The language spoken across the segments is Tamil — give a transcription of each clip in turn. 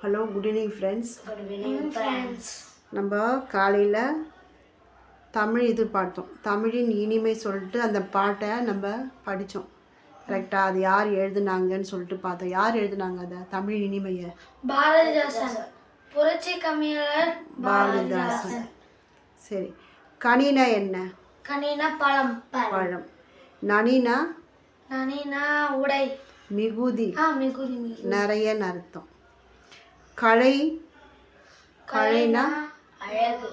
Hello, good evening friends. நம்ம காலையில் தமிழ் இது பார்த்தோம். தமிழின் இனிமை சொல்லிட்டு அந்த பாட்டை நம்ம படித்தோம். கரெக்டாக அது யார் எழுதுனாங்கன்னு சொல்லிட்டு பார்த்தோம். யார் எழுதுனாங்க அதை தமிழ் இனிமையை? பாரதிதாசன், புரட்சி கவிஞர் பாரதிதாசன். சரி, கனினா என்ன? கனினா பழம். பழம். நனினா? நனினா உடை. மிகுதி. மிகுதி. நிறையன்னு அர்த்தம். களை, களைனா அழகு.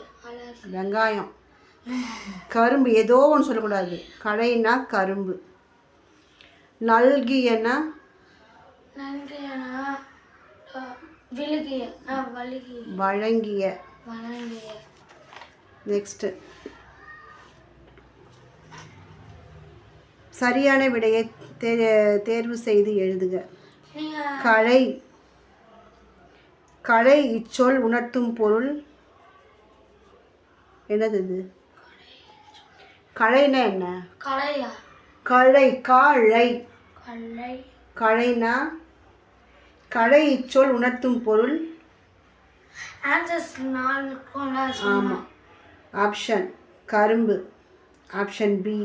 வெங்காயம். கரும்பு, ஏதோ ஒன்று சொல்லக்கூடாது. களைனா கரும்பு. நல்கியனா? வழங்கிய. நெக்ஸ்ட், சரியான விடையை தேர்வு செய்து எழுதுக. களை. களை இச்சொல் உணர்த்தும் பொருள் என்னது? இது களைனா என்ன? களை. காழை. களைனா களை இச்சொல் உணர்த்தும் பொருள். ஆமாம். ஆப்ஷன் கரும்பு. ஆப்ஷன் பி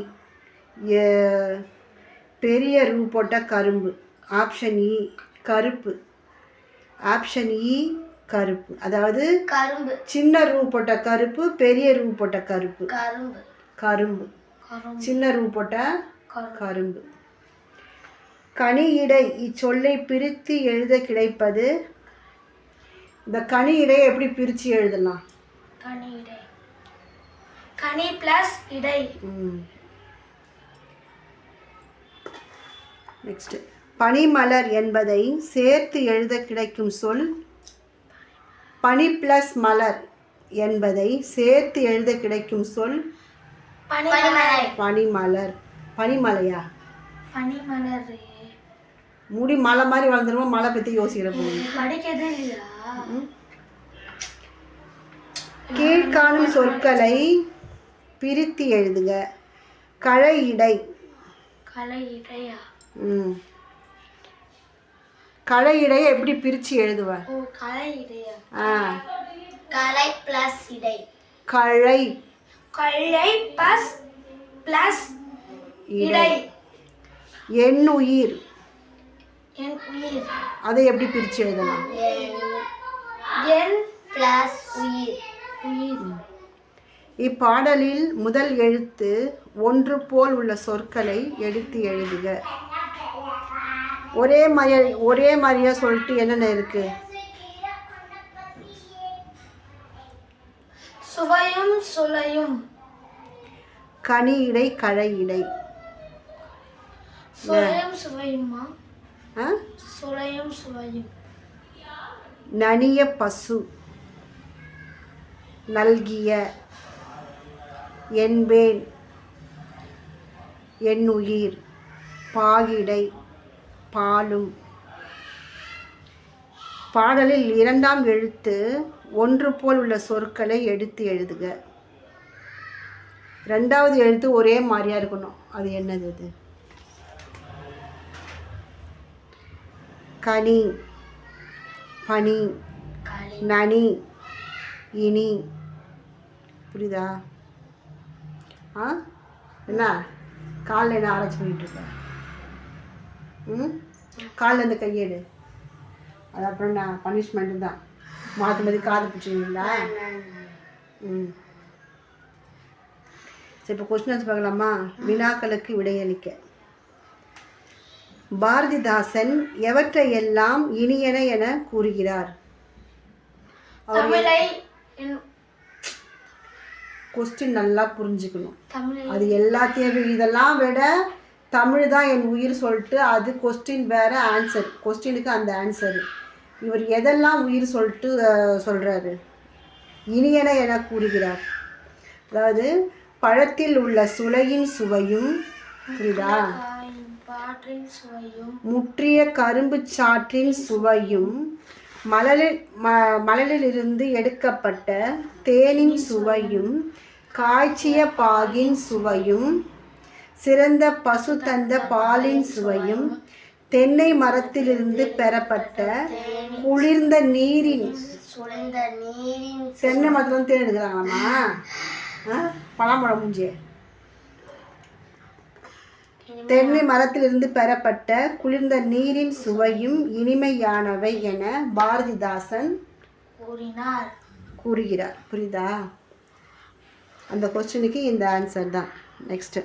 பெரிய ரூ போட்ட கரும்பு. ஆப்ஷன் இ கருப்பு. ஆப்ஷன் இ கருப்பு. அதாவது கரும்பு. சின்ன ரூ போட்ட கருப்பு, பெரிய ரூ போட்ட கருப்பு. கரும்பு. சின்ன ரூ போட்ட கரும்பு. கனி இடை இச்சொல்லை பிரித்து எழுத கிடைப்பது. இந்த கனி இடை எப்படி பிரித்து எழுதலாம்? கனி பிளஸ் இடை. நெக்ஸ்ட், பனிமலர் என்பதை சேர்த்து எழுத கிடைக்கும் சொல். பனி பிளஸ் மலர் என்பதை சேர்த்து எழுத கிடைக்கும் சொல் பனிமலர். பனிமலையா? பனிமலர். முடி மலை மாதிரி வளர்ந்துருமா? மலை பற்றி யோசிக்கிற போது கீழ்காணும் சொற்களை பிரித்து எழுதுக. களை இடை. களை இடையை எப்படி பிரித்து எழுதுவேன்? களை பிளஸ் இடை. களை. களை பிளஸ் இடை. எண்ணுயிர். அதை எப்படி பிரித்து எழுதலாம்? எண் பிளஸ் உயிர். இப்பாடலில் முதல் எழுத்து ஒன்று போல் உள்ள சொற்களை எடுத்து எழுதுக. ஒரே மாதிரியா சொல்லிட்டு என்னென்ன இருக்கு? சுவையும் சுளையும். கனி இடை, களை இடை. சுவையும் சுவையுமா? சுளையும் சுவையும். நனிய பசு. நல்கிய. என்பேன். எண்ணுயிர். பாகிடை. பாலும். பாடலில் இரண்டாம் எழுத்து ஒன்று போல் உள்ள சொற்களை எடுத்து எழுதுக. ரெண்டாவது எழுத்து ஒரே மாதிரியா இருக்கணும். அது என்னது? அது கனி, பனி, நனி, இனி. புரியுதா? என்ன காலில் என்ன ஆராய்ச்சி பண்ணிட்டு இருக்க? காலில் இந்த கையேடு. அது அப்புறம் நான் பனிஷ்மெண்ட்டு தான். மாற்றி காது பிடிச்சிங்களா? சரி, இப்போ கொஸ்டின்ஸ் பார்க்கலாமா? வினாக்களுக்கு விடையளிக்க. பாரதிதாசன் எவற்றையெல்லாம் இனியன என கூறுகிறார்? கொஸ்டின் நல்லா புரிஞ்சுக்கணும். அது எல்லாத்தையும் இதெல்லாம் விட தமிழ் தான் என் உயிர் சொல்லிட்டு அது கொஸ்டின் வேறு, ஆன்சர் கொஸ்டினுக்கு அந்த ஆன்சரு. இவர் எதெல்லாம் உயிர் சொல்லிட்டு சொல்கிறாரு? இனியன என கூறுகிறார். அதாவது பழத்தில் உள்ள சுளையின் சுவையும், புரியுதா? முற்றிய கரும்பு சாற்றின் சுவையும், மலரிலிருந்து எடுக்கப்பட்ட தேனின் சுவையும், காய்ச்சிய பாகின் சுவையும், சிறந்த பசு தந்த பாலின் சுவையும், தென்னை மரத்திலிருந்து பெறப்பட்ட குளிர்ந்த நீரின் சுழந்த நீரின் தென்னை மரத்துல தேன் எடுக்கிறாங்களாம்மா பழம்பழம் மூஞ்சி. தென்னை மரத்திலிருந்து பெறப்பட்ட குளிர்ந்த நீரின் சுவையும் இனிமையானவை என பாரதிதாசன் கூறுகிறார். புரியுதா? அந்த கொஸ்டினுக்கு இந்த ஆன்சர் தான். நெக்ஸ்ட்,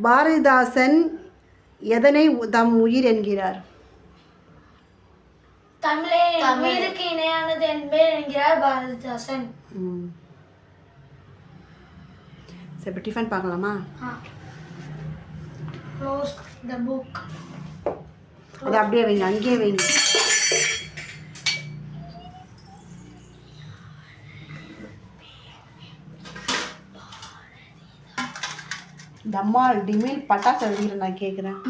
பாரதிதாசன் எதனை தம் உயிர் என்கிறார்? தமிழே உயிருக்கு இணையானது என்பேன் என்கிறார் பாரதிதாசன். சரி, இப்போ டிஃபன் பார்க்கலாமா? Close the book. அது அப்படியே வைங்க, அங்கேயே வைங்க. டம்மால் டிமில் பட்டாசு அடிக்கிற நான் கேட்குறேன்.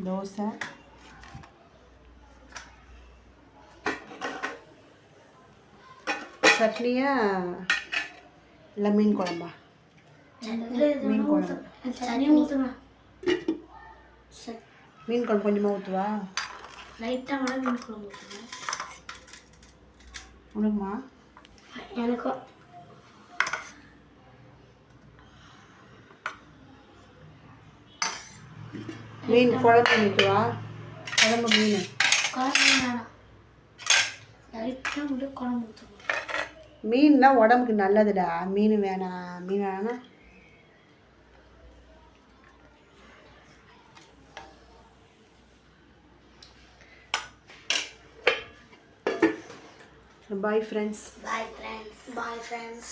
தோசை, சட்னியா இல்லை மீன் குழம்பா? மீன் குழம்பு. மீன் குழம்பு கொஞ்சமாக ஊற்றுவா? லைட்டாக கூட மீன் குழம்பு ஊற்றுவேன். உனக்குமா? எனக்கும். மீன் குழம்பு ஊற்றுவா? குழம்பு மீன் குழம்பு வேணாம், லைட்டாக மட்டும் குழம்பு ஊற்றுவேன். மீன்னா உடம்புக்கு நல்லதுடா. மீன் வேணாம், மீன் வேணாம். Bye friends. Bye friends. Bye friends.